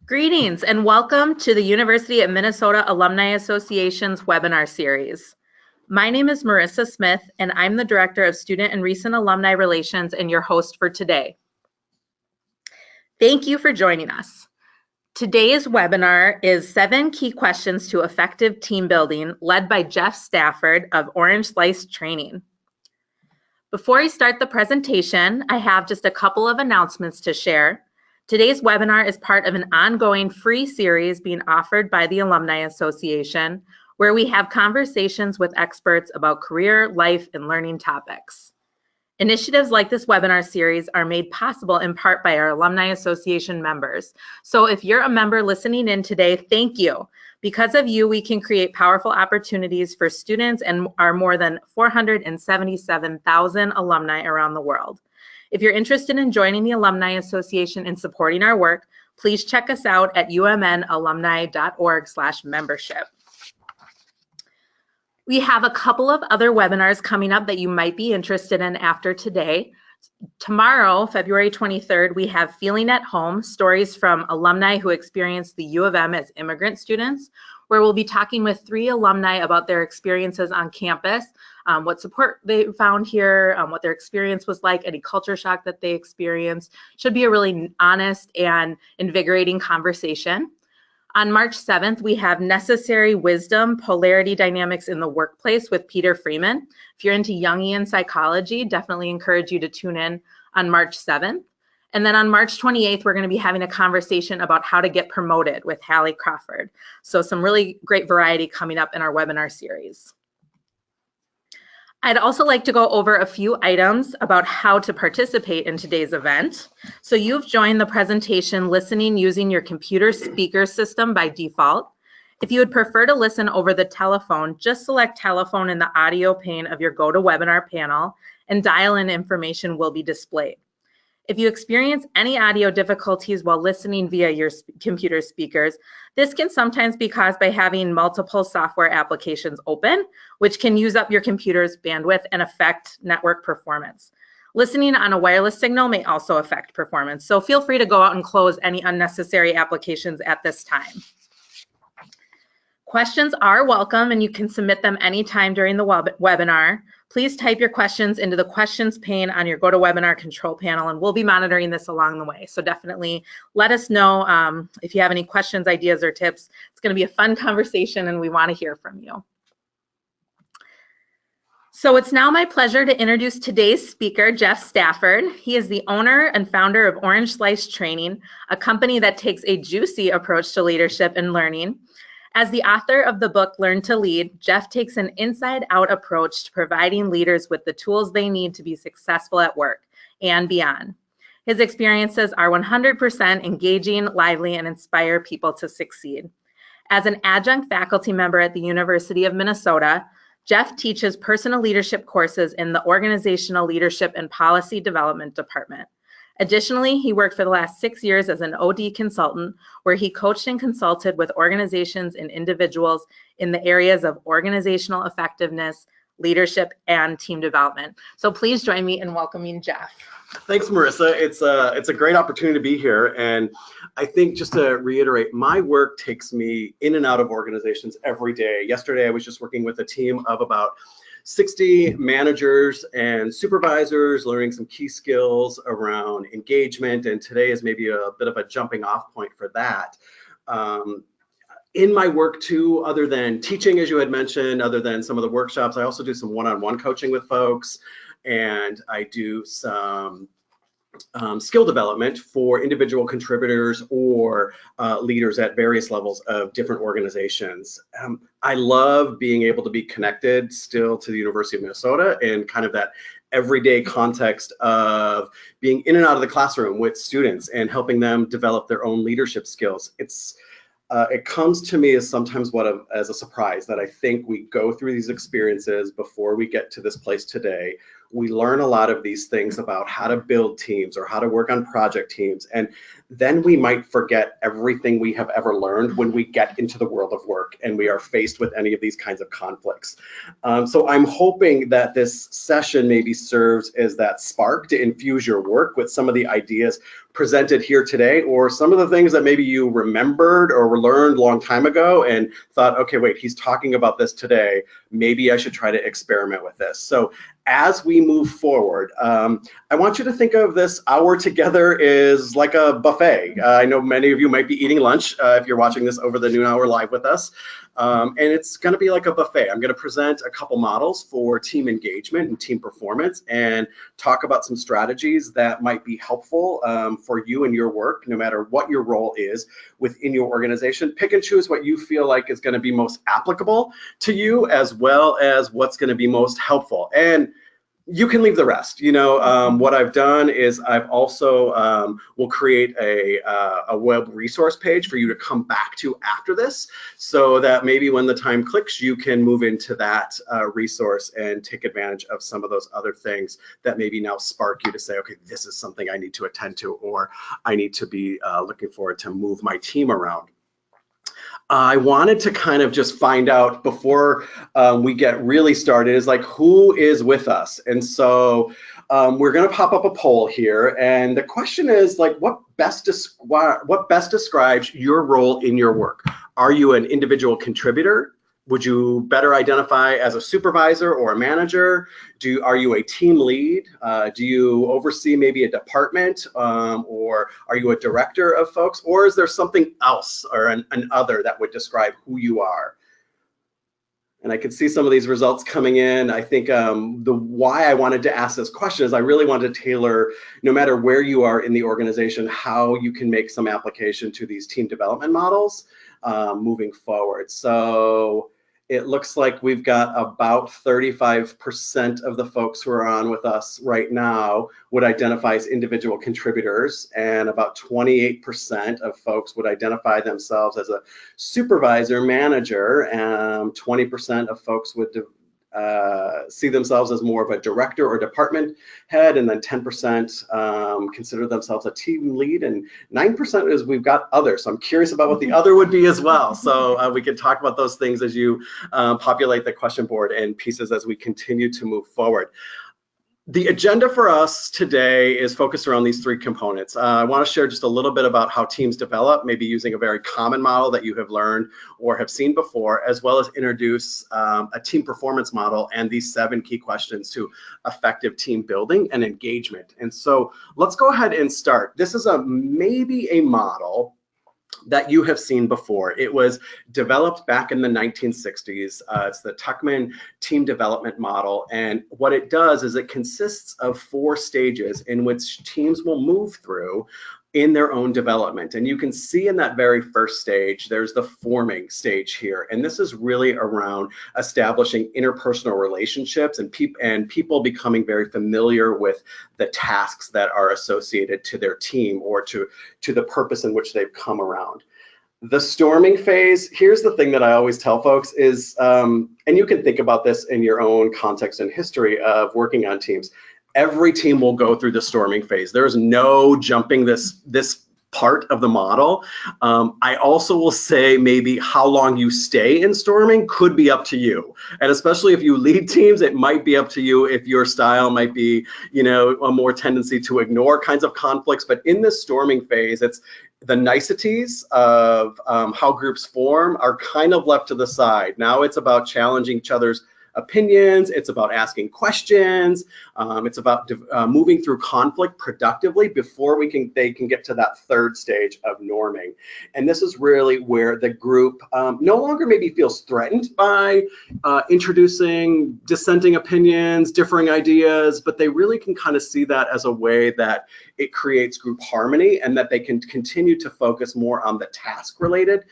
Greetings and welcome to the University of Minnesota Alumni Association's webinar series. My name is Marissa Smith and I'm the Director of Student and Recent Alumni Relations and your host for today. Thank you for joining us. Today's webinar is 7 key questions to effective team building, led by Jeff Stafford of Orange Slice Training. Before I start the presentation, I have just a couple of announcements to share. Today's webinar is part of an ongoing free series being offered by the Alumni Association, where we have conversations with experts about career, life, and learning topics. Initiatives like this webinar series are made possible in part by our Alumni Association members. So if you're a member listening in today, thank you. Because of you, we can create powerful opportunities for students and our more than 477,000 alumni around the world. If you're interested in joining the Alumni Association and supporting our work, please check us out at umnalumni.org/membership. We have a couple of other webinars coming up that you might be interested in after today. Tomorrow, February 23rd, we have Feeling at Home, stories from alumni who experienced the U of M as immigrant students, where we'll be talking with 3 alumni about their experiences on campus, what support they found here, what their experience was like, any culture shock that they experienced. Should be a really honest and invigorating conversation. On March 7th, we have Necessary Wisdom, Polarity Dynamics in the Workplace with Peter Freeman. If you're into Jungian psychology, definitely encourage you to tune in on March 7th. And then on March 28th, we're going to be having a conversation about how to get promoted with Hallie Crawford. So some really great variety coming up in our webinar series. I'd also like to go over a few items about how to participate in today's event. So you've joined the presentation listening using your computer speaker system by default. If you would prefer to listen over the telephone, just select telephone in the audio pane of your GoToWebinar panel and dial-in information will be displayed. If you experience any audio difficulties while listening via your computer speakers, this can sometimes be caused by having multiple software applications open, which can use up your computer's bandwidth and affect network performance. Listening on a wireless signal may also affect performance, so feel free to go out and close any unnecessary applications at this time. Questions are welcome and you can submit them anytime during the webinar. Please type your questions into the questions pane on your GoToWebinar control panel and we'll be monitoring this along the way. So definitely let us know if you have any questions, ideas, or tips. It's going to be a fun conversation and we want to hear from you. So it's now my pleasure to introduce today's speaker, Jeff Stafford. He is the owner and founder of Orange Slice Training, a company that takes a juicy approach to leadership and learning. As the author of the book, Learn to Lead, Jeff takes an inside-out approach to providing leaders with the tools they need to be successful at work and beyond. His experiences are 100% engaging, lively, and inspire people to succeed. As an adjunct faculty member at the University of Minnesota, Jeff teaches personal leadership courses in the Organizational Leadership and Policy Development Department. Additionally, he worked for the last 6 years as an OD consultant, where he coached and consulted with organizations and individuals in the areas of organizational effectiveness, leadership, and team development. So please join me in welcoming Jeff. Thanks, Marissa. It's a great opportunity to be here. And I think just to reiterate, my work takes me in and out of organizations every day. Yesterday, I was just working with a team of about 60 managers and supervisors, learning some key skills around engagement, and today is maybe a bit of a jumping off point for that. In my work too, other than teaching, as you had mentioned, other than some of the workshops, I also do some one-on-one coaching with folks, and I do some skill development for individual contributors or leaders at various levels of different organizations. I love being able to be connected still to the University of Minnesota in kind of that everyday context of being in and out of the classroom with students and helping them develop their own leadership skills. It comes to me as sometimes as a surprise that I think we go through these experiences before we get to this place today we learn a lot of these things about how to build teams or how to work on project teams. And then we might forget everything we have ever learned when we get into the world of work and we are faced with any of these kinds of conflicts. So I'm hoping that this session maybe serves as that spark to infuse your work with some of the ideas presented here today, or some of the things that maybe you remembered or learned a long time ago and thought, okay, wait, he's talking about this today. Maybe I should try to experiment with this. So as we move forward, I want you to think of this hour together is like a buffet. I know many of you might be eating lunch if you're watching this over the noon hour live with us. And it's going to be like a buffet. I'm going to present a couple models for team engagement and team performance and talk about some strategies that might be helpful for you and your work, no matter what your role is within your organization. Pick and choose what you feel like is going to be most applicable to you, as well as what's going to be most helpful. And you can leave the rest. You know, what I've done is I've also will create a web resource page for you to come back to after this, so that maybe when the time clicks, you can move into that resource and take advantage of some of those other things that maybe now spark you to say, okay, this is something I need to attend to, or I need to be looking forward to move my team around. I wanted to kind of just find out before we get really started is like, who is with us? And so we're going to pop up a poll here, and the question is like, what best describes your role in your work? Are you an individual contributor? Would you better identify as a supervisor or a manager? Are you a team lead? Do you oversee maybe a department, or are you a director of folks? Or is there something else or an other that would describe who you are? And I could see some of these results coming in. I think the why I wanted to ask this question is I really wanted to tailor, no matter where you are in the organization, how you can make some application to these team development models moving forward. So it looks like we've got about 35% of the folks who are on with us right now would identify as individual contributors, and about 28% of folks would identify themselves as a supervisor, manager, and 20% of folks would see themselves as more of a director or department head, and then 10% consider themselves a team lead, and 9% is we've got others. So I'm curious about what the other would be as well. So we can talk about those things as you populate the question board and pieces as we continue to move forward. The agenda for us today is focused around these three components. I want to share just a little bit about how teams develop, maybe using a very common model that you have learned or have seen before, as well as introduce a team performance model and these 7 key questions to effective team building and engagement. And so let's go ahead and start. This is maybe a model that you have seen before. It was developed back in the 1960s. It's the Tuckman Team Development Model. And what it does is it consists of 4 stages in which teams will move through in their own development. And you can see in that very first stage, there's the forming stage here. And this is really around establishing interpersonal relationships and people becoming very familiar with the tasks that are associated to their team or to the purpose in which they've come around. The storming phase, here's the thing that I always tell folks is, and you can think about this in your own context and history of working on teams. Every team will go through the storming phase. There's no jumping this part of the model. I also will say maybe how long you stay in storming could be up to you. And especially if you lead teams, it might be up to you if your style might be, you know, a more tendency to ignore kinds of conflicts. But in this storming phase, it's the niceties of how groups form are kind of left to the side. Now it's about challenging each other's opinions, it's about asking questions, it's about moving through conflict productively before they can get to that third stage of norming. And this is really where the group no longer maybe feels threatened by introducing dissenting opinions, differing ideas, but they really can kind of see that as a way that it creates group harmony and that they can continue to focus more on the task-related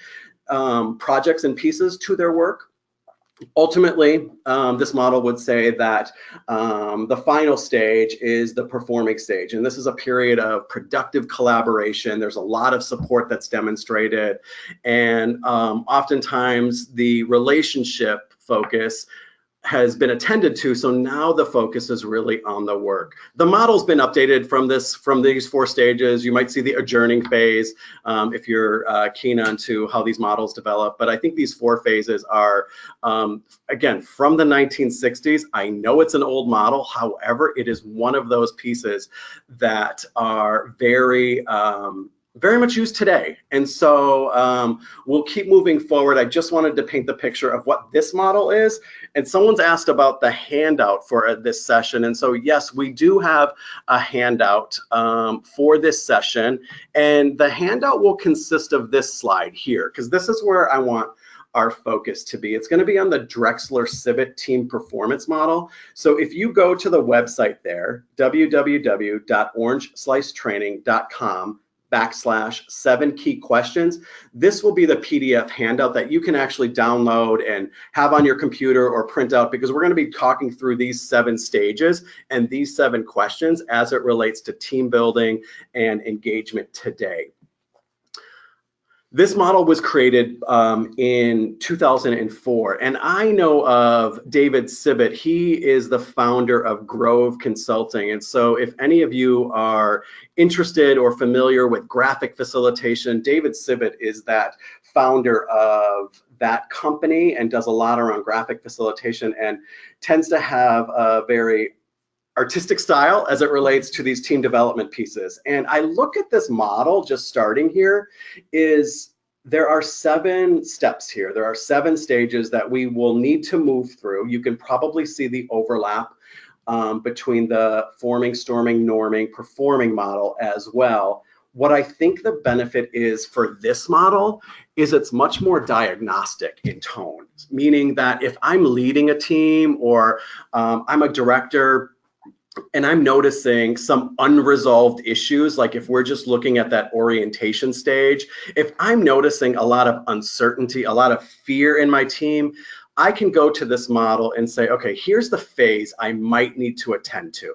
projects and pieces to their work. Ultimately, this model would say that the final stage is the performing stage, and this is a period of productive collaboration. There's a lot of support that's demonstrated, and oftentimes the relationship focus has been attended to, so now the focus is really on the work. The model's been updated from these 4 stages. You might see the adjourning phase if you're keen on to how these models develop, but I think these 4 phases are, again, from the 1960s. I know it's an old model, however, it is one of those pieces that are very much used today. And so we'll keep moving forward. I just wanted to paint the picture of what this model is. And someone's asked about the handout for this session. And so yes, we do have a handout for this session. And the handout will consist of this slide here, because this is where I want our focus to be. It's going to be on the Drexler-Sibbett Team Performance Model. So if you go to the website there, www.orangeslicetraining.com/7 key questions. This will be the PDF handout that you can actually download and have on your computer or print out, because we're going to be talking through these 7 stages and these 7 questions as it relates to team building and engagement today. This model was created in 2004, and I know of Drexler-Sibbett. He is the founder of Grove Consulting, and so if any of you are interested or familiar with graphic facilitation, Drexler-Sibbett is that founder of that company and does a lot around graphic facilitation and tends to have a very artistic style as it relates to these team development pieces. And I look at this model, just starting here, is there are 7 steps here. There are 7 stages that we will need to move through. You can probably see the overlap between the forming, storming, norming, performing model as well. What I think the benefit is for this model is it's much more diagnostic in tone, meaning that if I'm leading a team or I'm a director, and I'm noticing some unresolved issues, like if we're just looking at that orientation stage, if I'm noticing a lot of uncertainty, a lot of fear in my team, I can go to this model and say, okay, here's the phase I might need to attend to.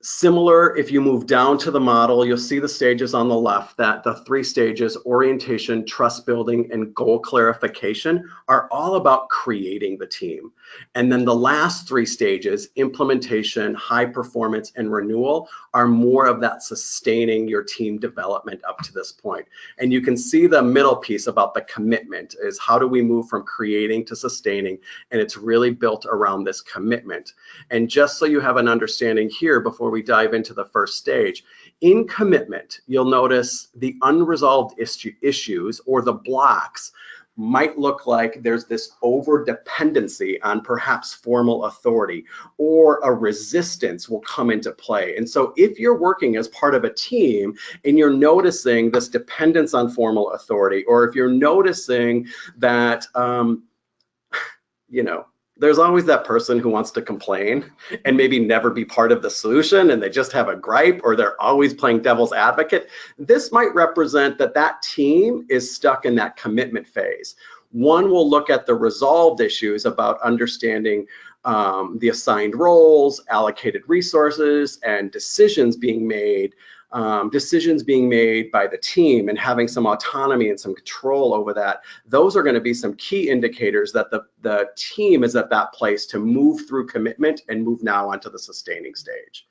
Similar, if you move down to the model, you'll see the stages on the left, that the 3 stages, orientation, trust building, and goal clarification, are all about creating the team. And then the last 3 stages, implementation, high performance, and renewal, are more of that sustaining your team development up to this point. And you can see the middle piece about the commitment is how do we move from creating to sustaining, and it's really built around this commitment. And just so you have an understanding here before we dive into the first stage, in commitment, you'll notice the unresolved issues or the blocks might look like there's this over dependency on perhaps formal authority, or a resistance will come into play. And so if you're working as part of a team and you're noticing this dependence on formal authority, or if you're noticing that, you know, there's always that person who wants to complain and maybe never be part of the solution, and they just have a gripe, or they're always playing devil's advocate. This might represent that that team is stuck in that commitment phase. One will look at the resolved issues about understanding the assigned roles, allocated resources, and decisions being made by the team, and having some autonomy and some control over that. Those are going to be some key indicators that the team is at that place to move through commitment and move now onto the sustaining stage.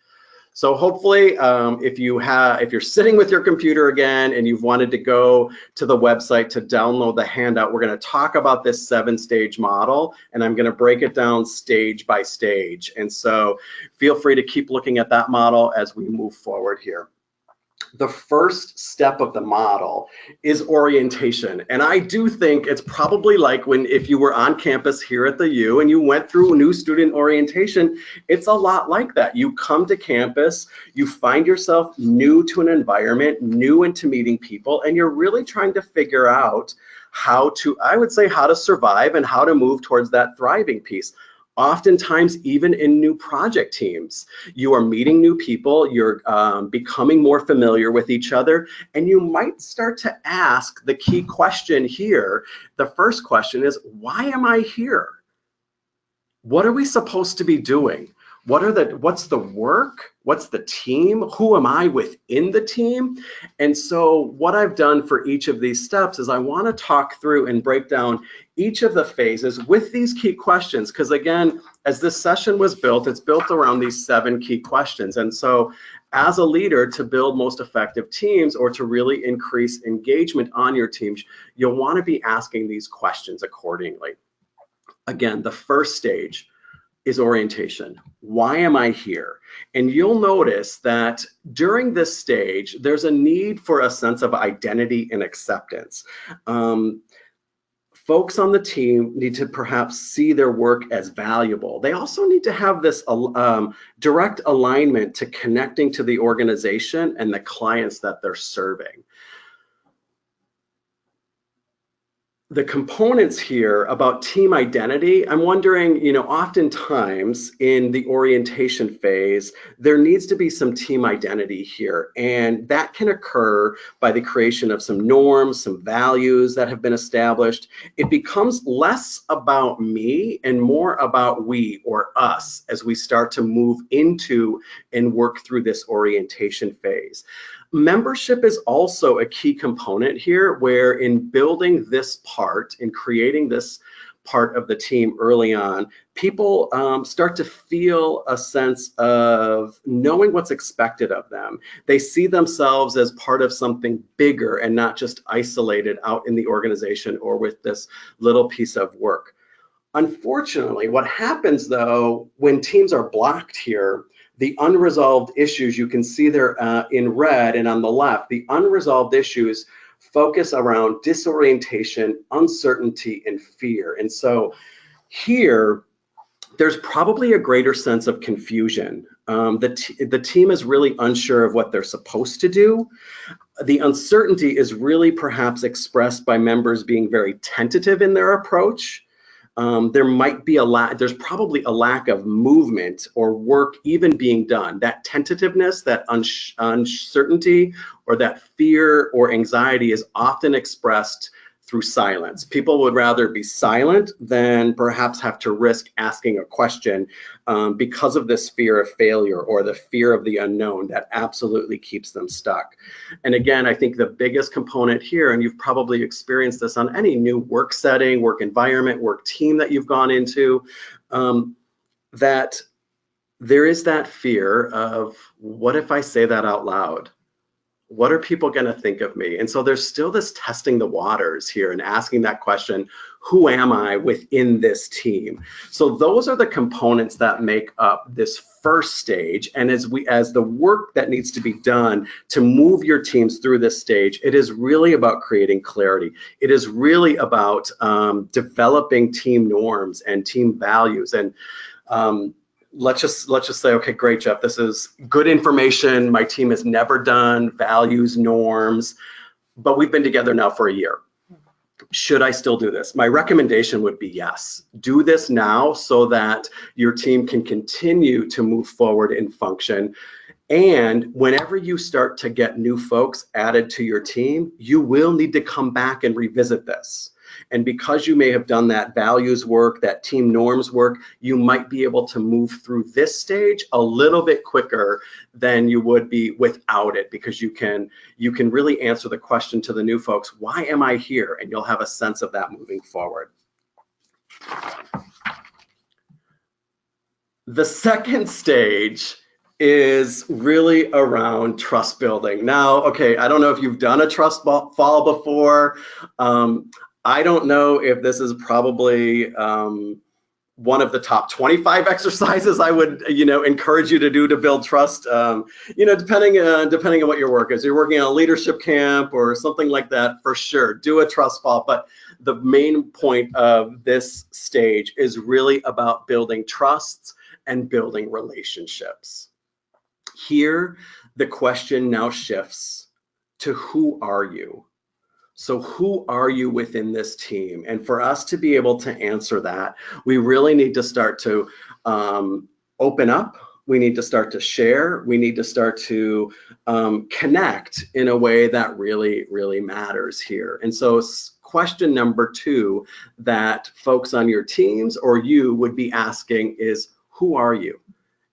So hopefully, if you're sitting with your computer again and you've wanted to go to the website to download the handout, we're going to talk about this 7-stage model, and I'm going to break it down stage by stage. And so feel free to keep looking at that model as we move forward here. The first step of the model is orientation. And I do think it's probably like if you were on campus here at the U and you went through new student orientation, it's a lot like that. You come to campus, you find yourself new to an environment, new into meeting people, and you're really trying to figure out how to, I would say, how to survive and how to move towards that thriving piece. Oftentimes, even in new project teams, you are meeting new people, you're becoming more familiar with each other, and you might start to ask the key question here. The first question is, why am I here? What are we supposed to be doing? what's the work? What's the team? Who am I within the team? And so what I've done for each of these steps is I want to talk through and break down each of the phases with these key questions. Because again, as this session was built, it's built around these 7 key questions. And so as a leader, to build most effective teams or to really increase engagement on your teams, you'll want to be asking these questions accordingly. Again, the first stage is orientation. Why am I here? And you'll notice that during this stage, there's a need for a sense of identity and acceptance. Folks on the team need to perhaps see their work as valuable. They also need to have this direct alignment to connecting to the organization and the clients that they're serving. The components here about team identity, I'm wondering, oftentimes in the orientation phase, there needs to be some team identity here. And that can occur by the creation of some norms, some values that have been established. It becomes less about me and more about we or us as we start to move into and work through this orientation phase. Membership is also a key component here, where in building this part, in creating this part of the team early on, people start to feel a sense of knowing what's expected of them. They see themselves as part of something bigger and not just isolated out in the organization or with this little piece of work. Unfortunately, what happens though, when teams are blocked here, the unresolved issues, you can see there in red and on the left, the unresolved issues focus around disorientation, uncertainty, and fear. And so here, there's probably a greater sense of confusion. The team is really unsure of what they're supposed to do. The uncertainty is really perhaps expressed by members being very tentative in their approach. There might be there's probably a lack of movement or work even being done. That tentativeness, that uncertainty, or that fear or anxiety is often expressed through silence. People would rather be silent than perhaps have to risk asking a question because of this fear of failure or the fear of the unknown that absolutely keeps them stuck. And again, I think the biggest component here, and you've probably experienced this on any new work setting, work environment, work team that you've gone into, that there is that fear of, what if I say that out loud? What are people going to think of me? And so there's still this testing the waters here and asking that question, who am I within this team? So those are the components that make up this first stage. And as the work that needs to be done to move your teams through this stage, it is really about creating clarity. It is really about developing team norms and team values. And let's just say, okay, great, Jeff, this is good information. My team has never done values, norms, but we've been together now for a year. Should I still do this? My recommendation would be yes. Do this now so that your team can continue to move forward and function. And whenever you start to get new folks added to your team, you will need to come back and revisit this. And because you may have done that values work, that team norms work, you might be able to move through this stage a little bit quicker than you would be without it, because you can really answer the question to the new folks, why am I here? And you'll have a sense of that moving forward. The second stage is really around trust building. Now, okay, I don't know if you've done a trust fall before. I don't know if this is probably one of the top 25 exercises I would, encourage you to do to build trust. Depending on what your work is. You're working on a leadership camp or something like that, for sure, do a trust fall. But the main point of this stage is really about building trusts and building relationships. Here, the question now shifts to, who are you? So who are you within this team? And for us to be able to answer that, we really need to start to open up. We need to start to share. We need to start to connect in a way that really, really matters here. And so question number 2 that folks on your teams or you would be asking is, who are you?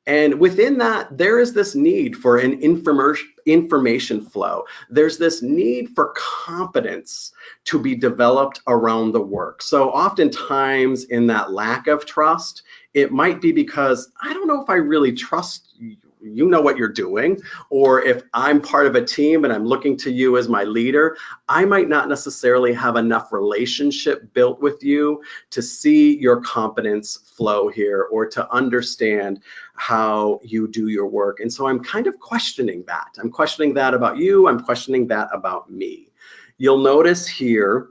And within that, there is this need for an information flow. There's this need for competence to be developed around the work. So oftentimes in that lack of trust, it might be because I don't know if I really trust you. You know what you're doing, or if I'm part of a team and I'm looking to you as my leader, I might not necessarily have enough relationship built with you to see your competence flow here or to understand how you do your work. And so I'm kind of questioning that. I'm questioning that about you. I'm questioning that about me. You'll notice here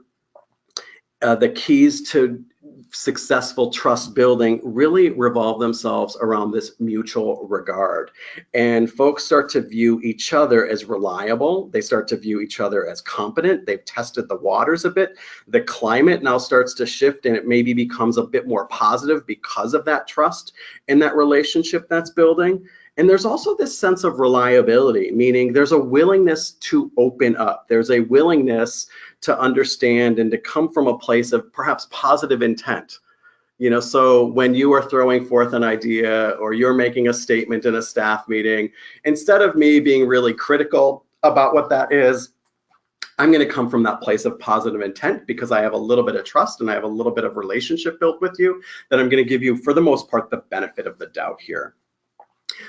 the keys to successful trust building really revolve themselves around this mutual regard. And folks start to view each other as reliable. They start to view each other as competent. They've tested the waters a bit. The climate now starts to shift, and it maybe becomes a bit more positive because of that trust and that relationship that's building. And there's also this sense of reliability, meaning there's a willingness to open up. There's a willingness to understand and to come from a place of perhaps positive intent. You know, so when you are throwing forth an idea or you're making a statement in a staff meeting, instead of me being really critical about what that is, I'm going to come from that place of positive intent because I have a little bit of trust and I have a little bit of relationship built with you that I'm going to give you, for the most part, the benefit of the doubt here.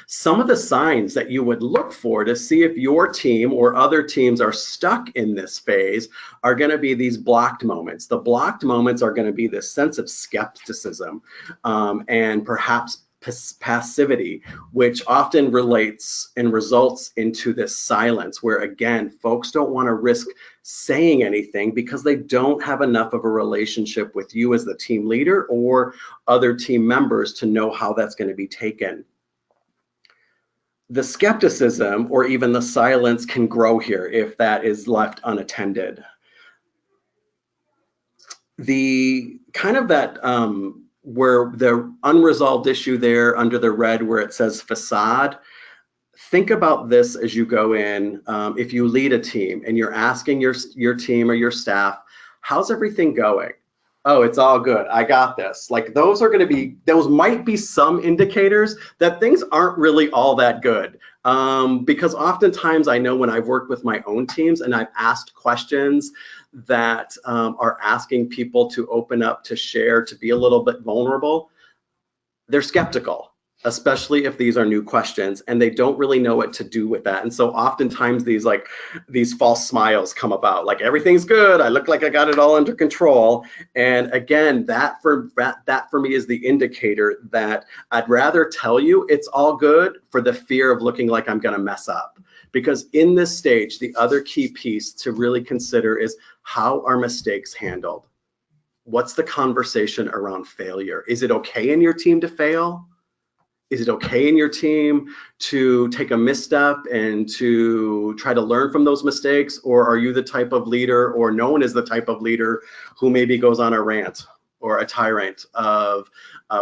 Some of the signs that you would look for to see if your team or other teams are stuck in this phase are going to be these blocked moments. The blocked moments are going to be this sense of skepticism and perhaps passivity, which often relates and results into this silence where, again, folks don't want to risk saying anything because they don't have enough of a relationship with you as the team leader or other team members to know how that's going to be taken. The skepticism or even the silence can grow here if that is left unattended. The kind of that where the unresolved issue there under the red where it says facade, think about this as you go in. If you lead a team and you're asking your team or your staff, how's everything going? Oh, it's all good. I got this. Like those might be some indicators that things aren't really all that good. Because oftentimes I know when I've worked with my own teams and I've asked questions that are asking people to open up, to share, to be a little bit vulnerable, they're skeptical, especially if these are new questions and they don't really know what to do with that. And so oftentimes these false smiles come about, like everything's good, I look like I got it all under control. And again, that for me is the indicator that I'd rather tell you it's all good for the fear of looking like I'm gonna mess up. Because in this stage, the other key piece to really consider is how are mistakes handled? What's the conversation around failure? Is it okay in your team to fail? Is it okay in your team to take a misstep and to try to learn from those mistakes? Or are you the type of leader or known as the type of leader who maybe goes on a rant or a tyrant of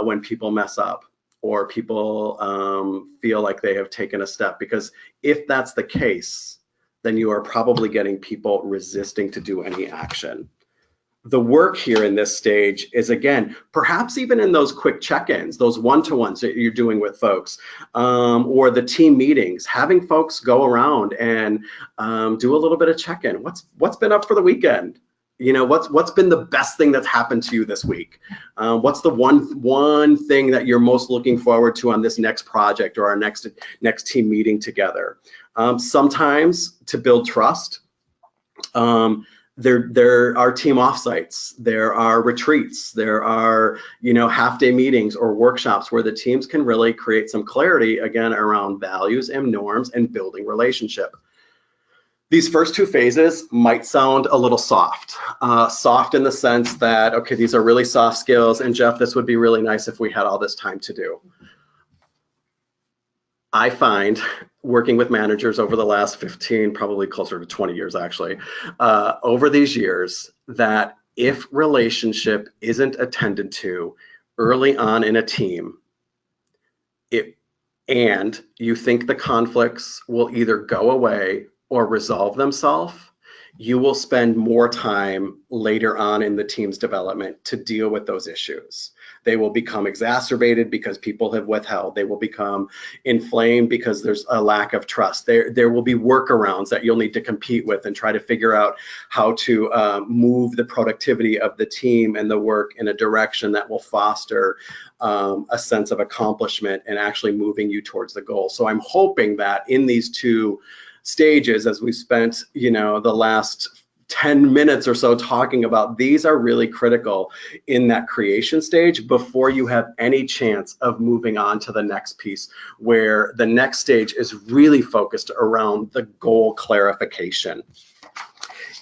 when people mess up or people feel like they have taken a step? Because if that's the case, then you are probably getting people resisting to do any action. The work here in this stage is, again, perhaps even in those quick check-ins, those one-to-ones that you're doing with folks, or the team meetings, having folks go around and do a little bit of check-in. What's been up for the weekend? You know, what's been the best thing that's happened to you this week? What's the one thing that you're most looking forward to on this next project or our next team meeting together? Sometimes to build trust, there are team offsites, there are retreats, there are, you know, half-day meetings or workshops where the teams can really create some clarity, again, around values and norms and building relationship. These first two phases might sound a little soft. Soft in the sense that, okay, these are really soft skills, and Jeff, this would be really nice if we had all this time to do. I find working with managers over the last 15, probably closer to 20 years actually, over these years, that if relationship isn't attended to early on in a team, and you think the conflicts will either go away or resolve themselves, you will spend more time later on in the team's development to deal with those issues. They will become exacerbated because people have withheld. They will become inflamed because there's a lack of trust. There will be workarounds that you'll need to compete with and try to figure out how to move the productivity of the team and the work in a direction that will foster a sense of accomplishment and actually moving you towards the goal. So I'm hoping that in these two stages, as we spent, the last 10 minutes or so talking about, these are really critical in that creation stage before you have any chance of moving on to the next piece, where the next stage is really focused around the goal clarification.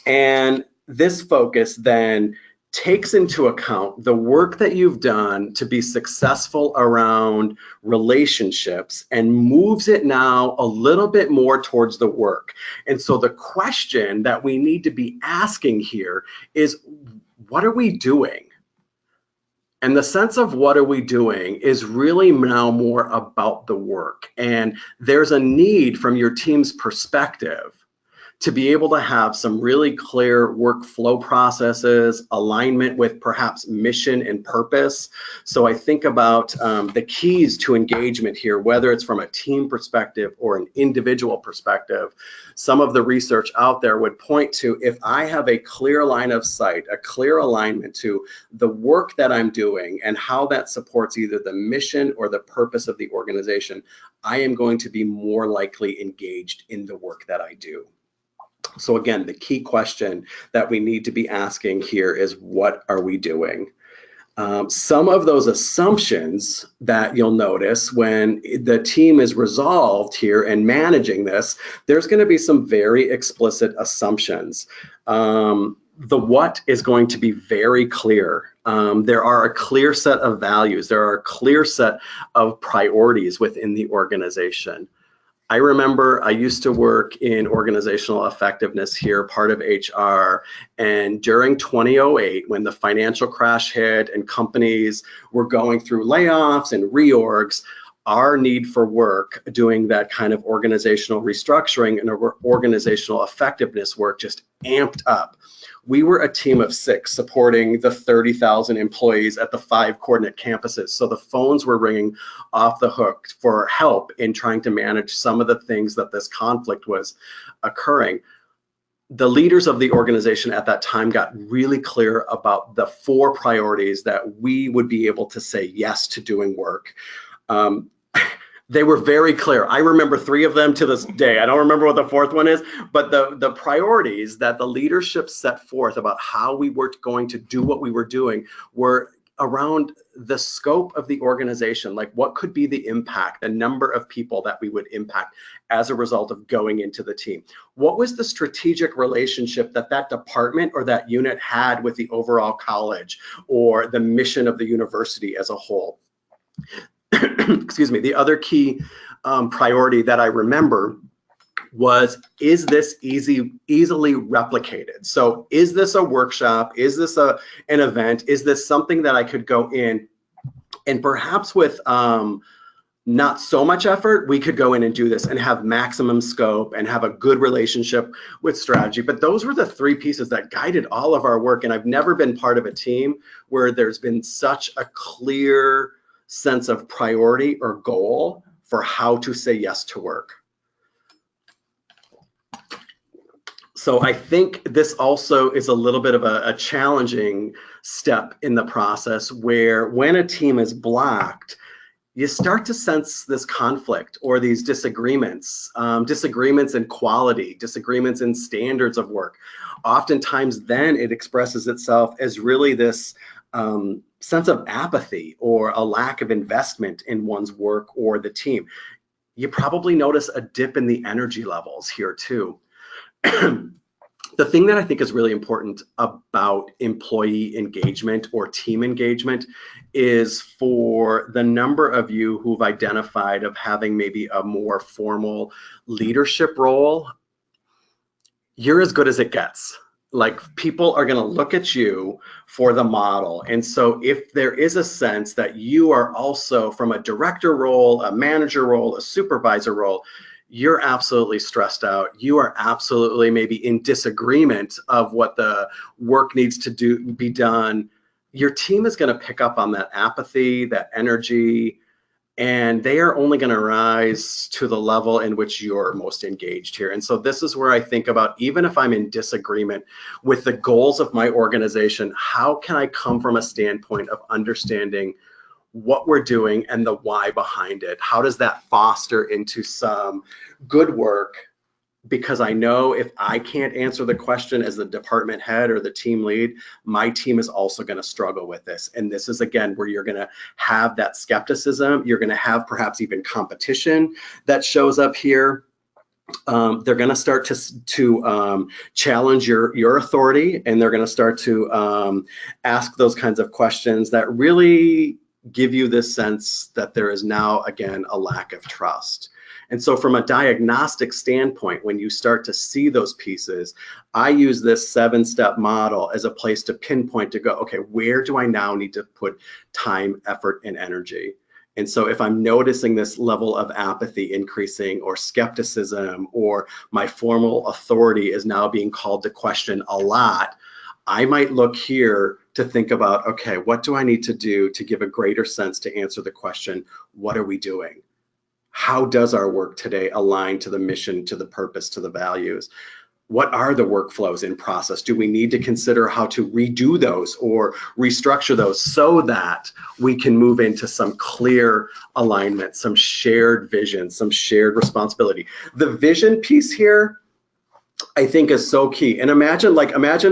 And this focus then takes into account the work that you've done to be successful around relationships and moves it now a little bit more towards the work. And so the question that we need to be asking here is, what are we doing? And the sense of what are we doing is really now more about the work. And there's a need from your team's perspective to be able to have some really clear workflow processes, alignment with perhaps mission and purpose. So I think about the keys to engagement here, whether it's from a team perspective or an individual perspective. Some of the research out there would point to, if I have a clear line of sight, a clear alignment to the work that I'm doing and how that supports either the mission or the purpose of the organization, I am going to be more likely engaged in the work that I do. So again, the key question that we need to be asking here is, what are we doing? Some of those assumptions that you'll notice when the team is resolved here and managing this, there's going to be some very explicit assumptions. The what is going to be very clear. There are a clear set of values. There are a clear set of priorities within the organization. I remember I used to work in organizational effectiveness here, part of HR, and during 2008, when the financial crash hit and companies were going through layoffs and reorgs, our need for work doing that kind of organizational restructuring and organizational effectiveness work just amped up. We were a team of 6 supporting the 30,000 employees at the 5 coordinate campuses. So the phones were ringing off the hook for help in trying to manage some of the things that this conflict was occurring. The leaders of the organization at that time got really clear about the 4 priorities that we would be able to say yes to doing work. They were very clear. I remember 3 of them to this day. I don't remember what the 4th one is, but the priorities that the leadership set forth about how we were going to do what we were doing were around the scope of the organization, like what could be the impact, the number of people that we would impact as a result of going into the team. What was the strategic relationship that that department or that unit had with the overall college or the mission of the university as a whole? Excuse me. The other key priority that I remember was, is this easily replicated? So is this a workshop? Is this an event? Is this something that I could go in and perhaps with not so much effort, we could go in and do this and have maximum scope and have a good relationship with strategy? But those were the 3 pieces that guided all of our work. And I've never been part of a team where there's been such a clear sense of priority or goal for how to say yes to work. So I think this also is a little bit of a challenging step in the process, where when a team is blocked, you start to sense this conflict or these disagreements, disagreements in quality, disagreements in standards of work. Oftentimes then it expresses itself as really this sense of apathy or a lack of investment in one's work or the team. You probably notice a dip in the energy levels here too. The thing that I think is really important about employee engagement or team engagement is for the number of you who've identified of having maybe a more formal leadership role, you're as good as it gets. Like, people are going to look at you for the model. And so if there is a sense that you are also from a director role, a manager role, a supervisor role, you're absolutely stressed out. You are absolutely maybe in disagreement of what the work needs to be done. Your team is going to pick up on that apathy, that energy, and they are only going to rise to the level in which you're most engaged here. And so this is where I think about, even if I'm in disagreement with the goals of my organization, how can I come from a standpoint of understanding what we're doing and the why behind it? How does that foster into some good work? Because I know if I can't answer the question as the department head or the team lead, my team is also going to struggle with this. And this is, again, where you're going to have that skepticism. You're going to have perhaps even competition that shows up here. They're going to start to challenge your authority, and they're going to start to ask those kinds of questions that really give you this sense that there is now, again, a lack of trust. And so from a diagnostic standpoint, when you start to see those pieces, I use this 7-step model as a place to pinpoint, to go, okay, where do I now need to put time, effort, and energy? And so if I'm noticing this level of apathy increasing, or skepticism, or my formal authority is now being called to question a lot, I might look here to think about, okay, what do I need to do to give a greater sense to answer the question, what are we doing? How does our work today align to the mission, to the purpose, to the values? What are the workflows in process? Do we need to consider how to redo those or restructure those so that we can move into some clear alignment, some shared vision, some shared responsibility? The vision piece here, I think, is so key. And imagine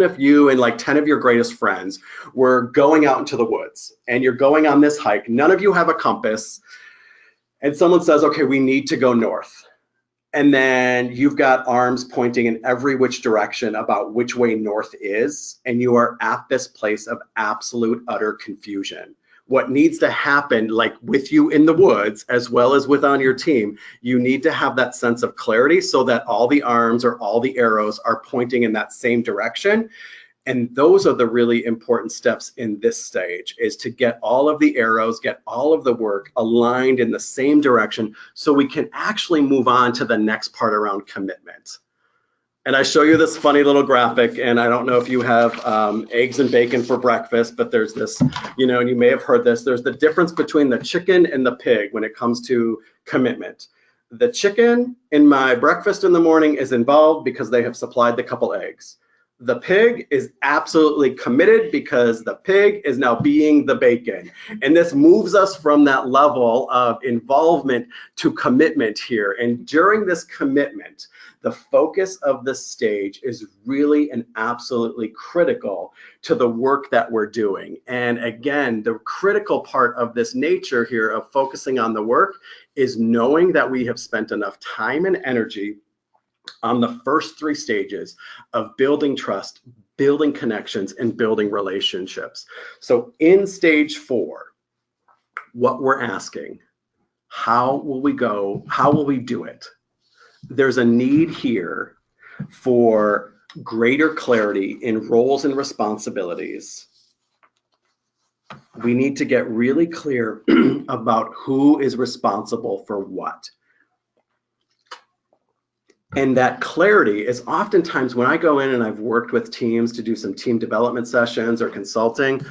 if you and like 10 of your greatest friends were going out into the woods, and you're going on this hike. None of you have a compass. And someone says, okay, we need to go north. And then you've got arms pointing in every which direction about which way north is. And you are at this place of absolute, utter confusion. What needs to happen, like with you in the woods, as well as with on your team, you need to have that sense of clarity so that all the arms or all the arrows are pointing in that same direction. And those are the really important steps in this stage, is to get all of the arrows, get all of the work aligned in the same direction so we can actually move on to the next part around commitment. And I show you this funny little graphic, and I don't know if you have eggs and bacon for breakfast, but there's this, and you may have heard this, there's the difference between the chicken and the pig when it comes to commitment. The chicken in my breakfast in the morning is involved because they have supplied the couple eggs. The pig is absolutely committed because the pig is now being the bacon. And this moves us from that level of involvement to commitment here. And during this commitment, the focus of the stage is really and absolutely critical to the work that we're doing. And again, the critical part of this nature here of focusing on the work is knowing that we have spent enough time and energy on the first 3 stages of building trust, building connections, and building relationships. So in stage 4, what we're asking, how will we go? How will we do it? There's a need here for greater clarity in roles and responsibilities. We need to get really clear about who is responsible for what. And that clarity is oftentimes, when I go in and I've worked with teams to do some team development sessions or consulting,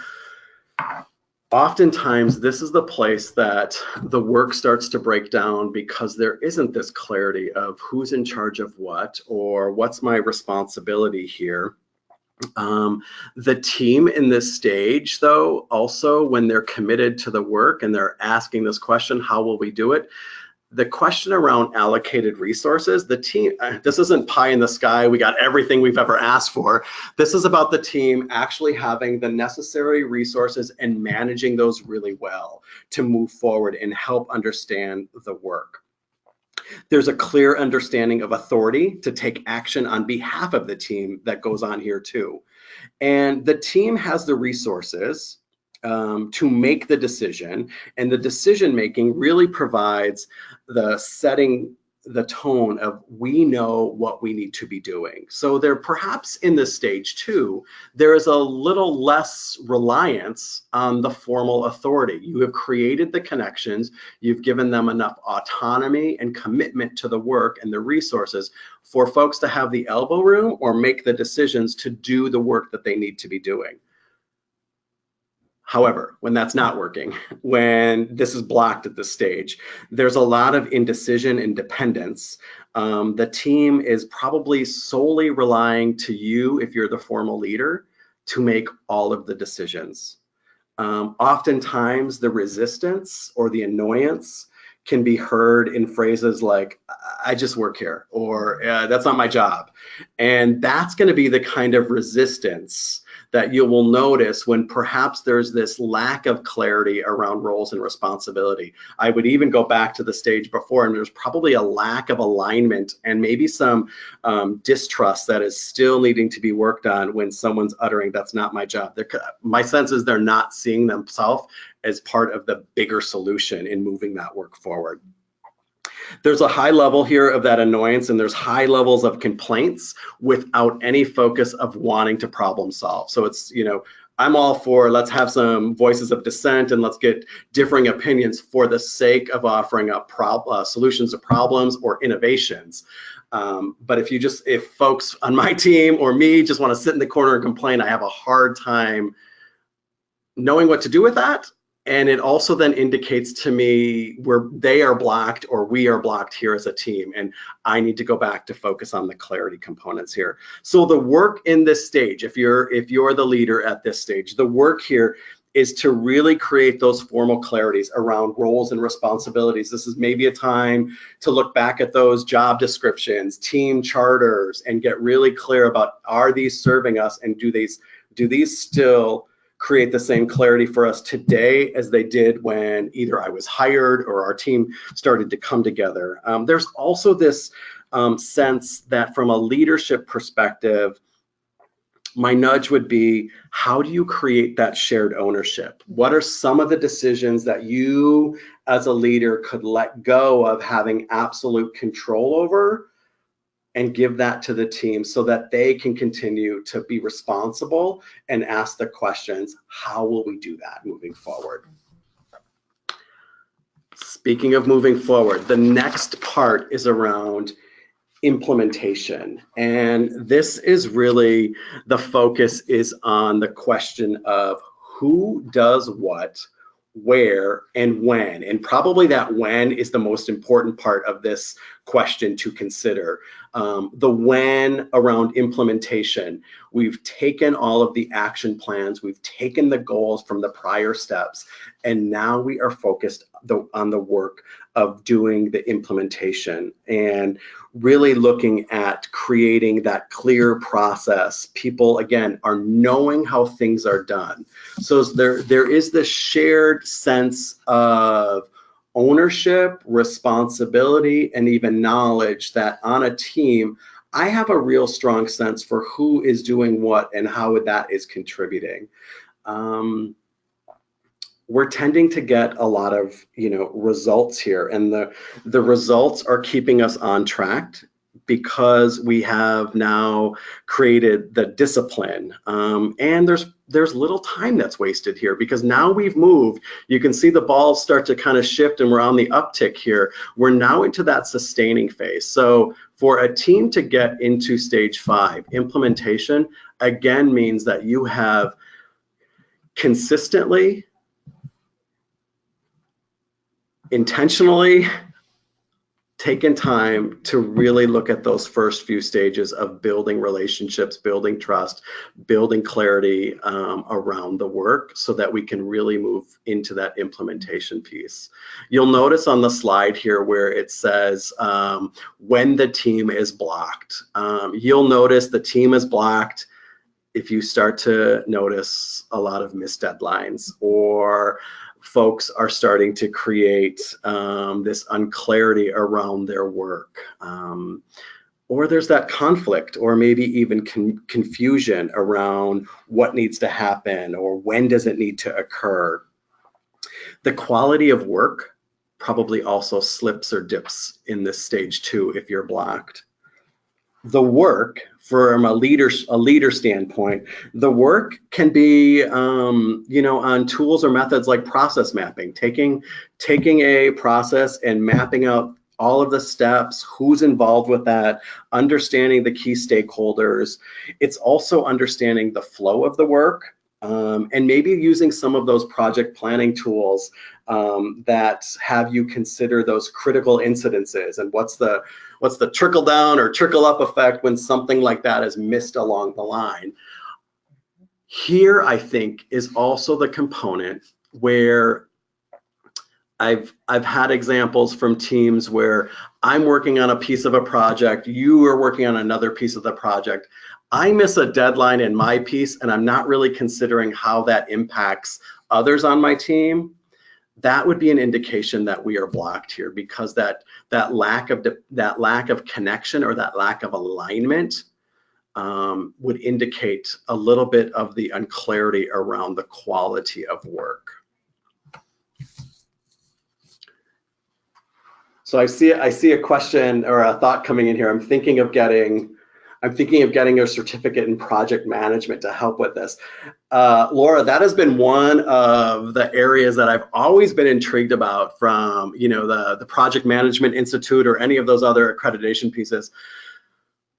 oftentimes this is the place that the work starts to break down, because there isn't this clarity of who's in charge of what, or what's my responsibility here. The team in this stage, though, also when they're committed to the work and they're asking this question, how will we do it? The question around allocated resources, the team, this isn't pie in the sky, we got everything we've ever asked for. This is about the team actually having the necessary resources and managing those really well to move forward and help understand the work. There's a clear understanding of authority to take action on behalf of the team that goes on here too. And the team has the resources to make the decision, and the decision making really provides the setting the tone of we know what we need to be doing. So there perhaps in this stage too, there is a little less reliance on the formal authority. You have created the connections, you've given them enough autonomy and commitment to the work and the resources for folks to have the elbow room or make the decisions to do the work that they need to be doing. However, when that's not working, when this is blocked at this stage, there's a lot of indecision and dependence. The team is probably solely relying to you, if you're the formal leader, to make all of the decisions. Oftentimes, the resistance or the annoyance can be heard in phrases like, I just work here, or that's not my job. And that's going to be the kind of resistance that you will notice when perhaps there's this lack of clarity around roles and responsibility. I would even go back to the stage before, and there's probably a lack of alignment and maybe some distrust that is still needing to be worked on when someone's uttering, that's not my job. My sense is they're not seeing themselves as part of the bigger solution in moving that work forward. There's a high level here of that annoyance, and there's high levels of complaints without any focus of wanting to problem solve. So it's, you know, I'm all for let's have some voices of dissent and let's get differing opinions for the sake of offering up solutions to problems or innovations. But if folks on my team or me just want to sit in the corner and complain, I have a hard time knowing what to do with that. And it also then indicates to me where they are blocked or we are blocked here as a team. And I need to go back to focus on the clarity components here. So the work in this stage, if you're the leader at this stage, the work here is to really create those formal clarities around roles and responsibilities. This is maybe a time to look back at those job descriptions, team charters, and get really clear about, are these serving us, and do these still create the same clarity for us today as they did when either I was hired or our team started to come together. There's also this sense that from a leadership perspective, my nudge would be, how do you create that shared ownership? What are some of the decisions that you as a leader could let go of having absolute control over and give that to the team so that they can continue to be responsible and ask the questions, how will we do that moving forward? Speaking of moving forward, the next part is around implementation. And this is really, the focus is on the question of who does what, where, and when. And probably that when is the most important part of this question to consider. The when around implementation, we've taken all of the action plans, we've taken the goals from the prior steps, and now we are focused on the work of doing the implementation and really looking at creating that clear process. People, again, are knowing how things are done. So there is this shared sense of ownership, responsibility, and even knowledge that on a team, I have a real strong sense for who is doing what and how that is contributing. We're tending to get a lot of, results here, and the results are keeping us on track because we have now created the discipline, and there's little time that's wasted here because now we've moved. You can see the balls start to kind of shift and we're on the uptick here. We're now into that sustaining phase. So for a team to get into stage 5, implementation again means that you have consistently, intentionally taken time to really look at those first few stages of building relationships, building trust, building clarity around the work so that we can really move into that implementation piece. You'll notice on the slide here where it says when the team is blocked. You'll notice the team is blocked if you start to notice a lot of missed deadlines, or folks are starting to create this unclarity around their work, or there's that conflict or maybe even confusion around what needs to happen or when does it need to occur. The quality of work probably also slips or dips in this stage too if you're blocked. The work from a leader standpoint, the work can be you know, on tools or methods like process mapping, taking a process and mapping out all of the steps, who's involved with that, understanding the key stakeholders. It's also understanding the flow of the work, and maybe using some of those project planning tools that have you consider those critical incidences and what's the trickle down or trickle up effect when something like that is missed along the line. Here, I think, is also the component where I've had examples from teams where I'm working on a piece of a project, you are working on another piece of the project. I miss a deadline in my piece and I'm not really considering how that impacts others on my team. That would be an indication that we are blocked here, because that lack of connection or that lack of alignment would indicate a little bit of the unclarity around the quality of work. So I see a question or a thought coming in here. I'm thinking of getting a certificate in project management to help with this. Laura, that has been one of the areas that I've always been intrigued about from, you know, the Project Management Institute or any of those other accreditation pieces.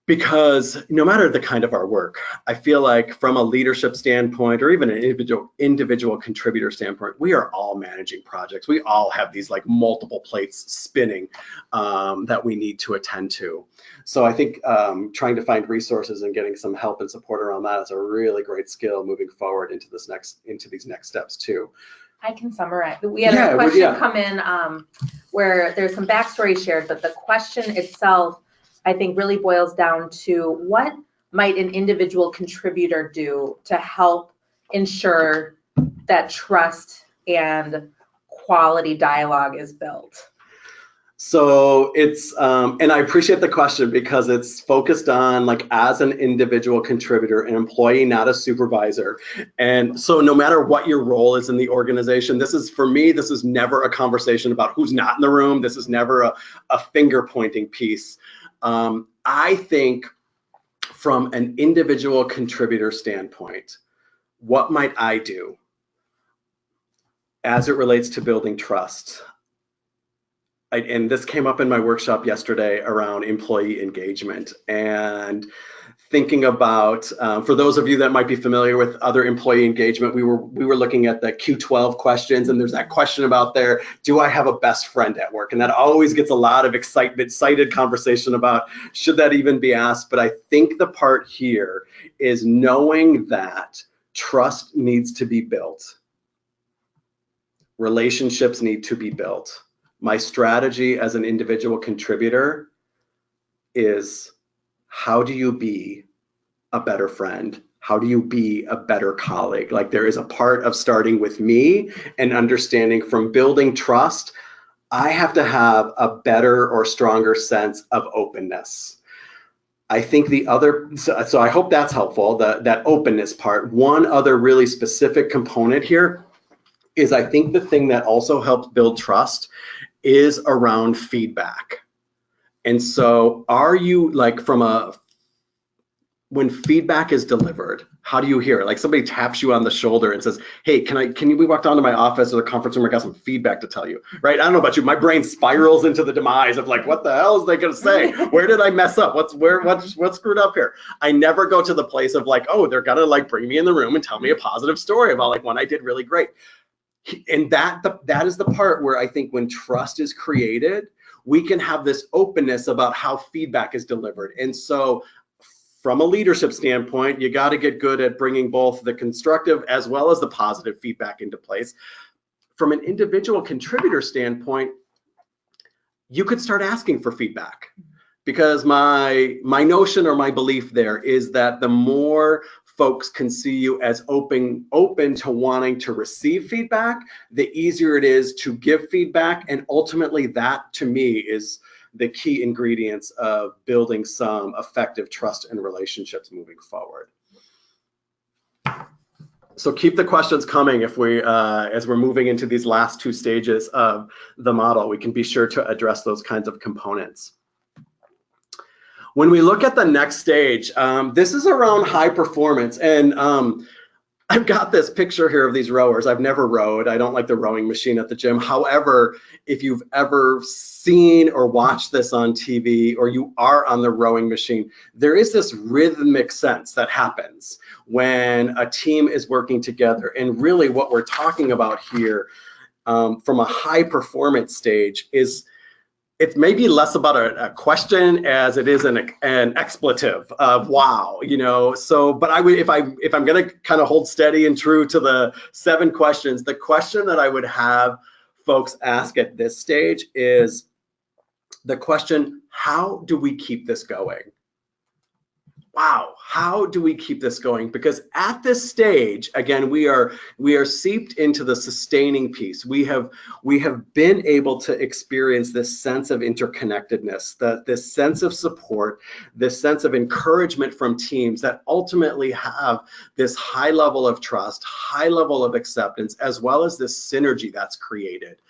Because no matter the kind of our work, I feel like from a leadership standpoint or even an individual contributor standpoint, we are all managing projects. We all have these like multiple plates spinning that we need to attend to. So I think trying to find resources and getting some help and support around that is a really great skill moving forward into these next steps too. I can summarize. We had a question come in where there's some backstory shared, but the question itself, I think, really boils down to what might an individual contributor do to help ensure that trust and quality dialogue is built? So it's, and I appreciate the question because it's focused on like as an individual contributor, an employee, not a supervisor. And so no matter what your role is in the organization, this is, for me, this is never a conversation about who's not in the room. This is never a finger pointing piece. I think from an individual contributor standpoint, what might I do as it relates to building trust? And this came up in my workshop yesterday around employee engagement and thinking about, for those of you that might be familiar with other employee engagement, we were looking at the Q12 questions, and there's that question about there, do I have a best friend at work? And that always gets a lot of excited conversation about should that even be asked. But I think the part here is knowing that trust needs to be built. Relationships need to be built. My strategy as an individual contributor is, how do you be a better friend? How do you be a better colleague? Like, there is a part of starting with me and understanding from building trust, I have to have a better or stronger sense of openness. I think the other, so I hope that's helpful, that openness part. One other really specific component here is, I think the thing that also helps build trust is around feedback. And so are you, like, when feedback is delivered, how do you hear it? Like somebody taps you on the shoulder and says, hey, we walk down to my office or the conference room? I got some feedback to tell you, right? I don't know about you, my brain spirals into the demise of like, what the hell is they gonna say? Where did I mess up? What's screwed up here? I never go to the place of like, oh, they're gonna like bring me in the room and tell me a positive story about like when I did really great. And that is the part where I think when trust is created, we can have this openness about how feedback is delivered. And so from a leadership standpoint, you got to get good at bringing both the constructive as well as the positive feedback into place. From an individual contributor standpoint, you could start asking for feedback, because my notion or my belief there is that the more folks can see you as open to wanting to receive feedback, the easier it is to give feedback. And ultimately, that to me is the key ingredients of building some effective trust and relationships moving forward. So keep the questions coming if we, as we're moving into these last two stages of the model, we can be sure to address those kinds of components. When we look at the next stage, this is around high performance, and I've got this picture here of these rowers. I've never rowed. I don't like the rowing machine at the gym. However, if you've ever seen or watched this on TV, or you are on the rowing machine, there is this rhythmic sense that happens when a team is working together. And really what we're talking about here from a high performance stage is, it's maybe less about a question as it is an expletive of wow, you know. So, but I would, if I'm going to kind of hold steady and true to the 7 questions, the question that I would have folks ask at this stage is the question, how do we keep this going? Wow, how do we keep this going? Because at this stage, again, we are seeped into the sustaining piece. We have been able to experience this sense of interconnectedness, this sense of support, this sense of encouragement from teams that ultimately have this high level of trust, high level of acceptance, as well as this synergy that's created.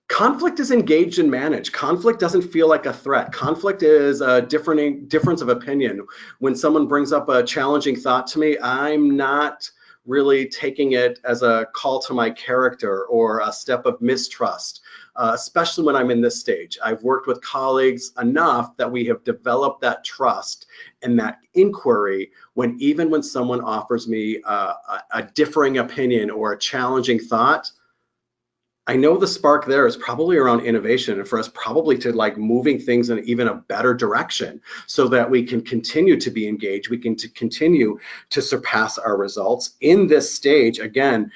Conflict is engaged and managed. Conflict doesn't feel like a threat. Conflict is a difference of opinion. When someone brings up a challenging thought to me, I'm not really taking it as a call to my character or a step of mistrust, especially when I'm in this stage. I've worked with colleagues enough that we have developed that trust and that inquiry even when someone offers me a differing opinion or a challenging thought, I know the spark there is probably around innovation, and for us probably to like moving things in even a better direction so that we can continue to be engaged, we can continue to surpass our results. In this stage, again,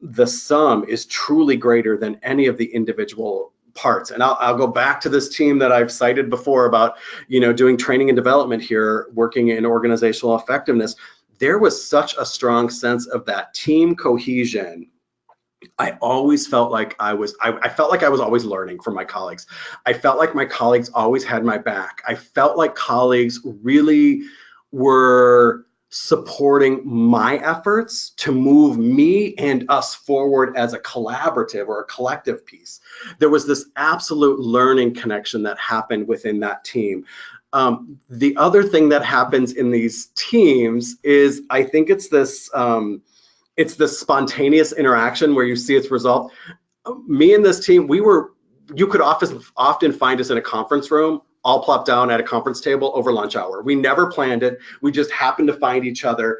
the sum is truly greater than any of the individual parts. And I'll go back to this team that I've cited before about, you know, doing training and development here, working in organizational effectiveness. There was such a strong sense of that team cohesion. I always felt like I felt like I was always learning from my colleagues. I felt like my colleagues always had my back. I felt like colleagues really were supporting my efforts to move me and us forward as a collaborative or a collective piece. There was this absolute learning connection that happened within that team. The other thing that happens in these teams is I think it's this spontaneous interaction where you see its result. Me and this team, you could often find us in a conference room, all plopped down at a conference table over lunch hour. We never planned it. We just happened to find each other.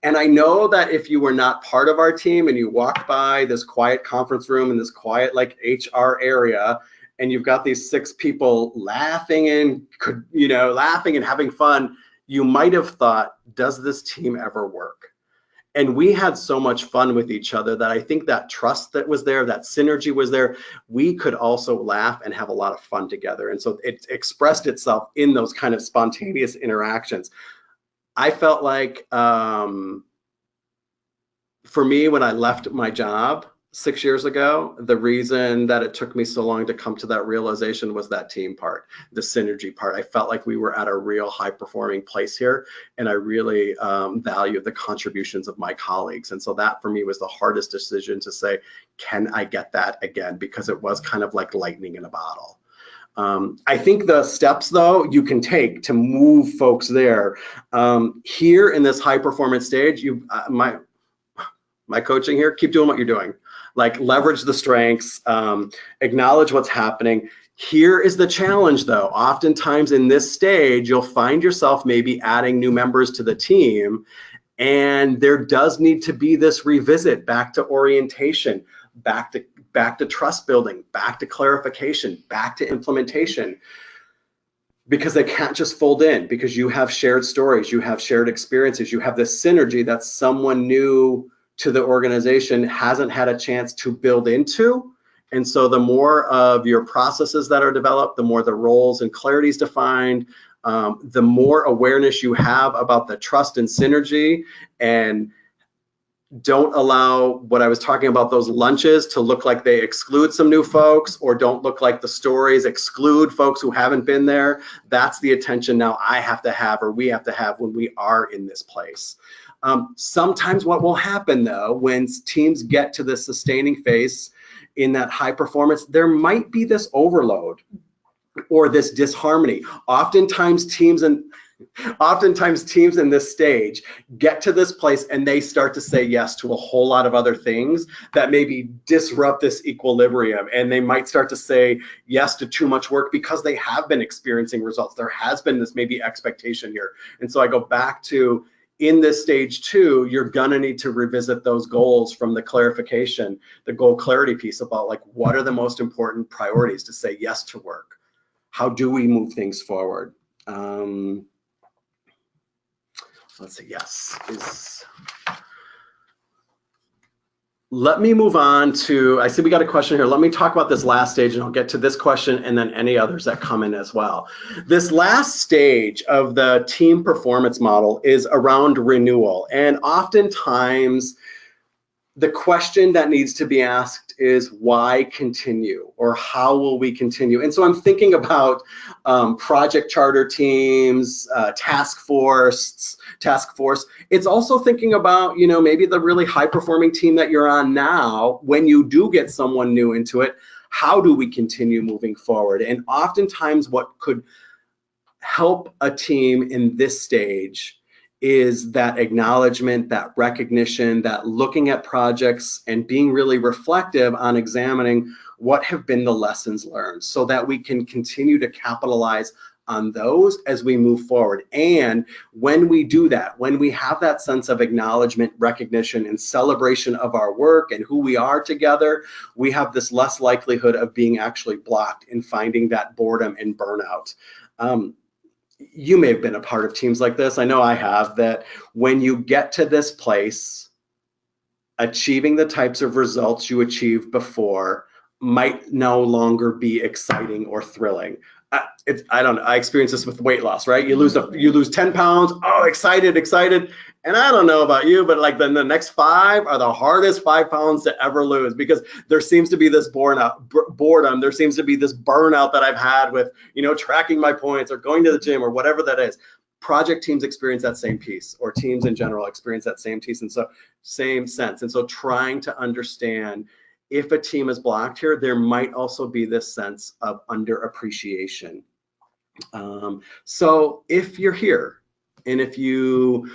And I know that if you were not part of our team and you walked by this quiet conference room in this quiet like HR area, and you've got these 6 people laughing and having fun, you might have thought, does this team ever work? And we had so much fun with each other that I think that trust that was there, that synergy was there. We could also laugh and have a lot of fun together. And so it expressed itself in those kind of spontaneous interactions. I felt like for me, when I left my job 6 years ago, the reason that it took me so long to come to that realization was that team part, the synergy part. I felt like we were at a real high performing place here, and I really valued the contributions of my colleagues. And so that for me was the hardest decision to say, can I get that again? Because it was kind of like lightning in a bottle. I think the steps though you can take to move folks there, here in this high performance stage, my coaching here, keep doing what you're doing. Like leverage the strengths, acknowledge what's happening. Here is the challenge though. Oftentimes in this stage, you'll find yourself maybe adding new members to the team, and there does need to be this revisit back to orientation, back to trust building, back to clarification, back to implementation, because they can't just fold in, because you have shared stories, you have shared experiences, you have this synergy that someone new to the organization hasn't had a chance to build into. And so the more of your processes that are developed, the more the roles and clarity is defined, the more awareness you have about the trust and synergy, and don't allow what I was talking about, those lunches, to look like they exclude some new folks, or don't look like the stories exclude folks who haven't been there. That's the attention now I have to have, or we have to have, when we are in this place. Sometimes what will happen though, when teams get to the sustaining phase in that high performance, there might be this overload or this disharmony. Oftentimes teams in this stage get to this place and they start to say yes to a whole lot of other things that maybe disrupt this equilibrium, and they might start to say yes to too much work because they have been experiencing results. There has been this maybe expectation here. And so I go back to, in this stage 2, you're gonna need to revisit those goals from the clarification, the goal clarity piece about like, what are the most important priorities to say yes to work? How do we move things forward? Let's say yes. Let me move on to, I see we got a question here. Let me talk about this last stage and I'll get to this question and then any others that come in as well. This last stage of the team performance model is around renewal. And oftentimes the question that needs to be asked is, why continue, or how will we continue? And so I'm thinking about project charter teams, task force. It's also thinking about, you know, maybe the really high performing team that you're on now. When you do get someone new into it, how do we continue moving forward? And oftentimes what could help a team in this stage is that acknowledgement, that recognition, that looking at projects and being really reflective on examining what have been the lessons learned, so that we can continue to capitalize on those as we move forward. And when we do that, when we have that sense of acknowledgement, recognition, and celebration of our work and who we are together, we have this less likelihood of being actually blocked and finding that boredom and burnout. You may have been a part of teams like this. I know I have, that when you get to this place, achieving the types of results you achieved before might no longer be exciting or thrilling. I don't know, I experience this with weight loss, right? You lose 10 pounds, oh, excited. And I don't know about you, but like then the next 5 are the hardest 5 pounds to ever lose, because there seems to be this boredom. There seems to be this burnout that I've had with, you know, tracking my points or going to the gym or whatever that is. Project teams experience that same piece, or teams in general experience that same piece. And so same sense. And so trying to understand, if a team is blocked here, there might also be this sense of underappreciation. So if you're here and if you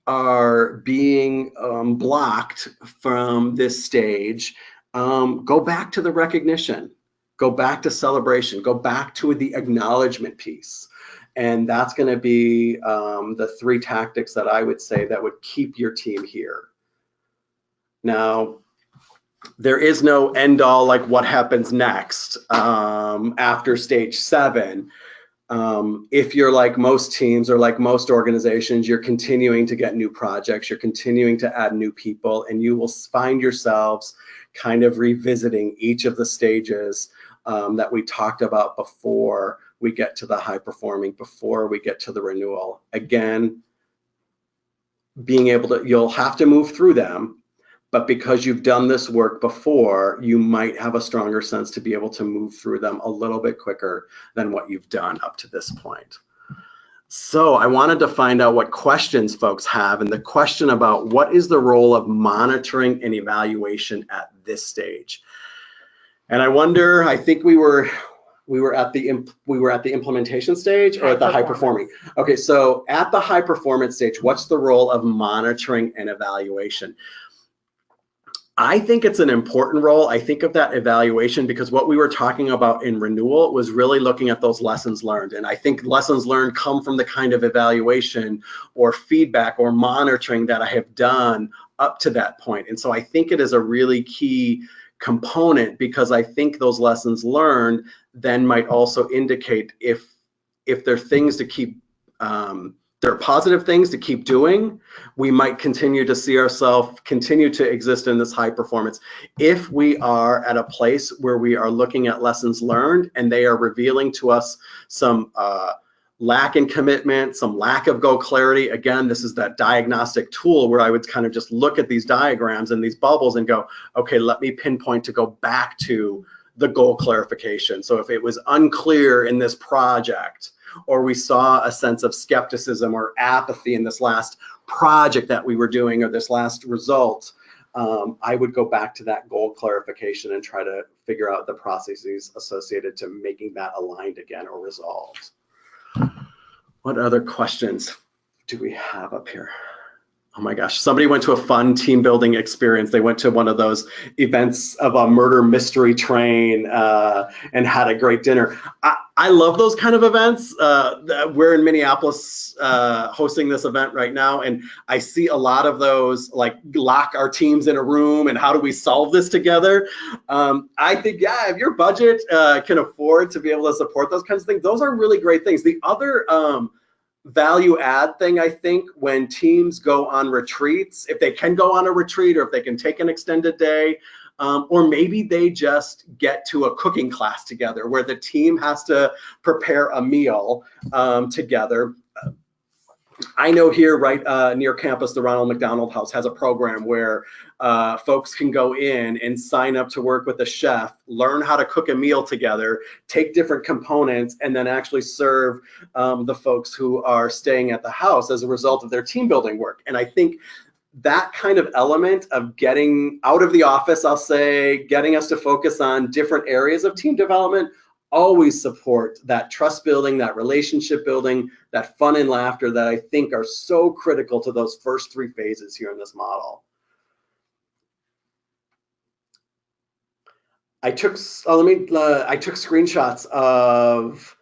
are being blocked from this stage, go back to the recognition, go back to celebration, go back to the acknowledgement piece. And that's going to be the 3 tactics that I would say that would keep your team here. Now, there is no end all, like what happens next after stage 7. If you're like most teams or like most organizations, you're continuing to get new projects, you're continuing to add new people, and you will find yourselves kind of revisiting each of the stages that we talked about before we get to the high performing, before we get to the renewal. Again, being able to, you'll have to move through them, but because you've done this work before, you might have a stronger sense to be able to move through them a little bit quicker than what you've done up to this point. So I wanted to find out what questions folks have, and the question about what is the role of monitoring and evaluation at this stage. And I wonder, I think we were at the implementation stage or at the high performing. Okay, so at the high performance stage, what's the role of monitoring and evaluation? I think it's an important role. I think of that evaluation because what we were talking about in renewal was really looking at those lessons learned. And I think lessons learned come from the kind of evaluation or feedback or monitoring that I have done up to that point. And so I think it is a really key component, because I think those lessons learned then might also indicate if there are things to keep, there are positive things to keep doing, we might continue to see ourselves continue to exist in this high performance. If we are at a place where we are looking at lessons learned and they are revealing to us some lack in commitment, some lack of goal clarity, again, this is that diagnostic tool where I would kind of just look at these diagrams and these bubbles and go, okay, let me pinpoint to go back to the goal clarification. So if it was unclear in this project, or we saw a sense of skepticism or apathy in this last project that we were doing or this last result, I would go back to that goal clarification and try to figure out the processes associated to making that aligned again or resolved. What other questions do we have up here? Oh my gosh, somebody went to a fun team building experience. They went to one of those events of a murder mystery train and had a great dinner. I love those kind of events. We're in Minneapolis hosting this event right now, and I see a lot of those, like lock our teams in a room and how do we solve this together. I think, yeah, if your budget can afford to be able to support those kinds of things, those are really great things. The other value add thing, I think, when teams go on retreats, if they can go on a retreat or if they can take an extended day, or maybe they just get to a cooking class together where the team has to prepare a meal together. I know here right near campus, the Ronald McDonald House has a program where folks can go in and sign up to work with a chef, learn how to cook a meal together, take different components, and then actually serve the folks who are staying at the house as a result of their team building work. And I think that kind of element of getting out of the office, I'll say, getting us to focus on different areas of team development, always support that trust building, that relationship building, that fun and laughter that I think are so critical to those first three phases here in this model. I took screenshots of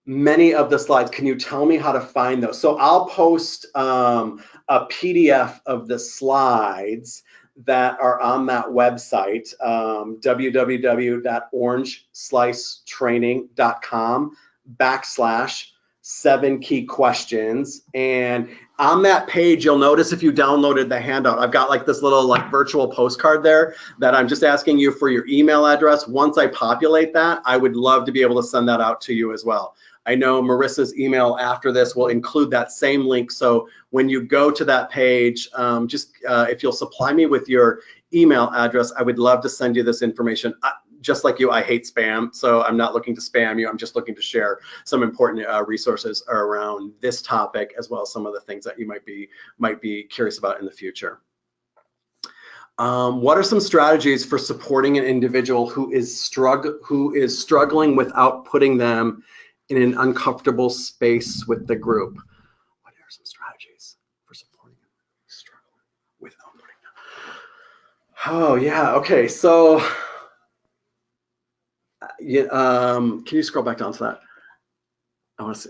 many of the slides. Can you tell me how to find those? So I'll post a PDF of the slides that are on that website, www.orangeslicetraining.com/7 key questions. And on that page, you'll notice if you downloaded the handout, I've got like this little like virtual postcard there that I'm just asking you for your email address. Once I populate that, I would love to be able to send that out to you as well. I know Marissa's email after this will include that same link. So when you go to that page, if you'll supply me with your email address, I would love to send you this information. Just like you, I hate spam, so I'm not looking to spam you. I'm just looking to share some important resources around this topic, as well as some of the things that you might be curious about in the future. What are some strategies for supporting an individual who is struggling without putting them in an uncomfortable space with the group? What are some strategies for supporting them struggling without putting them? Oh yeah, okay. So can you scroll back down to that? I want to see.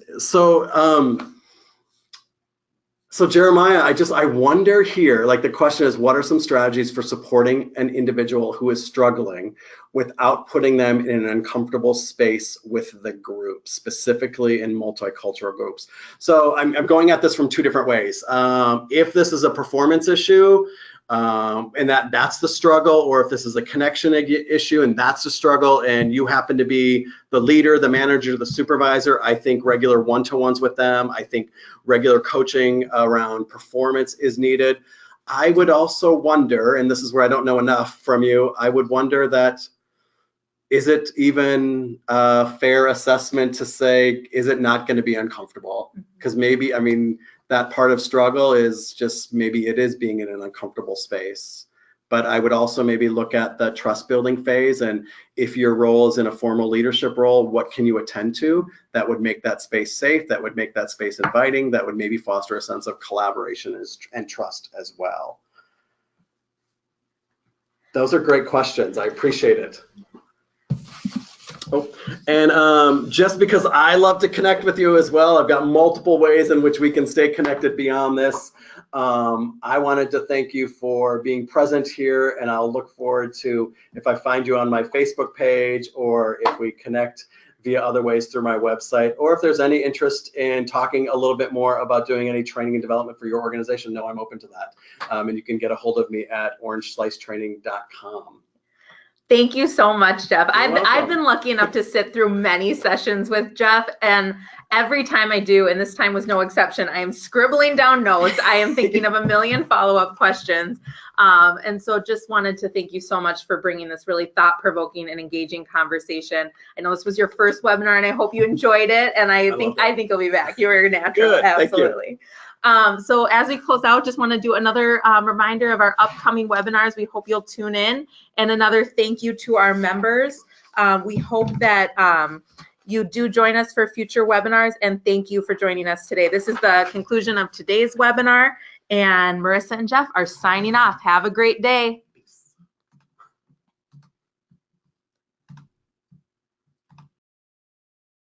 So Jeremiah, I wonder here, like the question is, what are some strategies for supporting an individual who is struggling without putting them in an uncomfortable space with the group, specifically in multicultural groups? So I'm going at this from two different ways. If this is a performance issue, and that's the struggle, or if this is a connection issue and that's the struggle, and you happen to be the leader, the manager, the supervisor, I think regular one-to-ones with them, I think regular coaching around performance is needed. I would also wonder, and this is where I don't know enough from you, I would wonder that, is it even a fair assessment to say, is it not going to be uncomfortable? Because maybe, I mean, that part of struggle is just, maybe it is being in an uncomfortable space. But I would also maybe look at the trust building phase, and if your role is in a formal leadership role, what can you attend to that would make that space safe, that would make that space inviting, that would maybe foster a sense of collaboration and trust as well. Those are great questions. I appreciate it. Oh, and just because I love to connect with you as well, I've got multiple ways in which we can stay connected beyond this. I wanted to thank you for being present here, and I'll look forward to if I find you on my Facebook page, or if we connect via other ways through my website, or if there's any interest in talking a little bit more about doing any training and development for your organization. No, I'm open to that. And you can get a hold of me at orangeslicetraining.com. Thank you so much, Jeff. You're I've welcome. been lucky enough to sit through many sessions with Jeff, and every time I do, and this time was no exception, I am scribbling down notes. I am thinking of a million follow-up questions. And so just wanted to thank you so much for bringing this really thought-provoking and engaging conversation. I know this was your first webinar, and I hope you enjoyed it. And I think you'll be back. You were natural. Good. Absolutely. So as we close out, just want to do another reminder of our upcoming webinars. We hope you'll tune in. And another thank you to our members. We hope that you do join us for future webinars, and thank you for joining us today. This is the conclusion of today's webinar, and Marissa and Jeff are signing off. Have a great day.